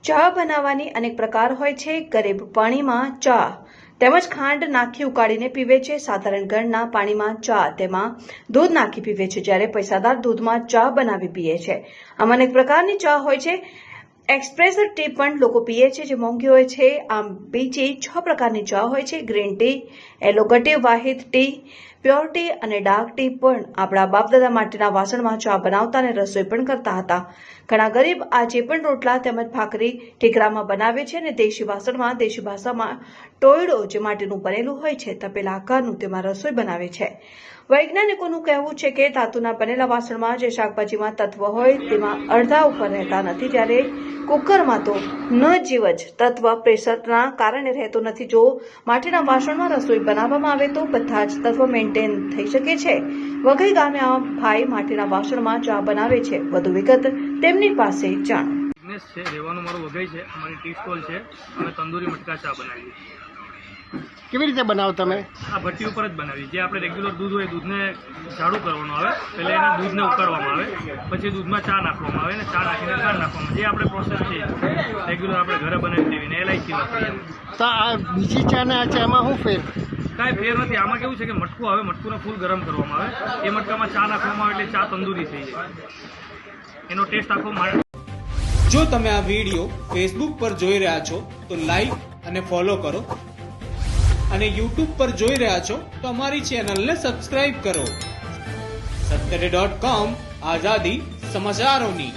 ચા બનાવવાની અનેક પ્રકાર હોય છે. ગરીબ પાણીમાં ચા તેમજ ખાંડ નાખી ઉકાળીને પીવે છે. સાધારણ ઘરના પાણીમાં ચા તેમાં દૂધ નાખી પીવે છે, જ્યારે પૈસાદાર દૂધમાં ચા બનાવી પીએ છે. આમ અનેક પ્રકારની ચા હોય છે. એક્સપ્રેસ ટી પણ લોકો પીએ છે, જે મોંઘી હોય છે. આમ બીજી 6 પ્રકારની ચા હોય છે: ગ્રીન ટી, એલોગટી, વાહિદ ટી, પ્યોર ટી અને ડાર્ક ટી. પણ આપણા બાપદાદા માટીના વાસણમાં ચા બનાવતા અને રસોઈ પણ કરતા હતા. ઘણા ગરીબ આજે પણ રોટલા તેમજ ભાખરી ઢીકરામાં બનાવે છે અને દેશી વાસણમાં, દેશી ભાષામાં ટોયડો, જે માટીનું બનેલું હોય છે, તપેલા આકારનું, તેમાં રસોઈ બનાવે છે. વૈજ્ઞાનિકોનું કહેવું છે કે ધાતુના બનેલા વાસણમાં જે શાકભાજીમાં તત્વ હોય તેમાં અડધા ઉપર રહેતા નથી, જ્યારે કુકરમાં તો નજીવ જ તત્વ પ્રેશરના કારણે રહેતો નથી. જો માટીના વાસણમાં રસોઈ બનાવવામાં આવે તો બધા જ તત્વ મેન્ટેન થઈ શકે છે. વઘઈ ગામે આ ભાઈ માટીના વાસણમાં ચા બનાવે છે. વધુ વિગત તેમની પાસે જાણો. છે રહેવાનું મારું વઘઈ છે. અમારી ટી સ્ટોલ છે. અમે તંદૂરી મટકા ચા બનાવીએ. કેવી રીતે બનાવો તમે? આ ભઠ્ઠી ઉપર જ બનાવીએ. જે આપણે રેગ્યુલર દૂધ હોય, દૂધને જાડું કરવાનું આવે. પહેલાં એને દૂધને ઉકાળવામાં આવે, પછી દૂધમાં ચા નાખવામાં આવે અને ચા નાખીને ખાંડ નાખવામાં. જે આપણે પ્રોસેસ છે રેગ્યુલર આપણે ઘરે બનાવી દેવી ને એલાયચી વાપરીએ. તો આ બીજી ચા ને આ ચામાં શું ફેર? કાંઈ ફેર નથી. આમાં કેવું છે કે મટકું આવે, મટકુને ફૂલ ગરમ કરવામાં આવે. એ મટકામાં ચા નાખવામાં આવે એટલે ચા તંદૂરી થઈ જાય. એનો ટેસ્ટ આખો. જો તમે આ વિડીયો ફેસબુક પર જોઈ રહ્યા છો તો લાઈક અને ફોલો કરો, અને યુટ્યુબ પર જોઈ રહ્યા છો તો અમારી ચેનલને સબસ્ક્રાઇબ કરો. sattare.com, આઝાદી સમાચારોની.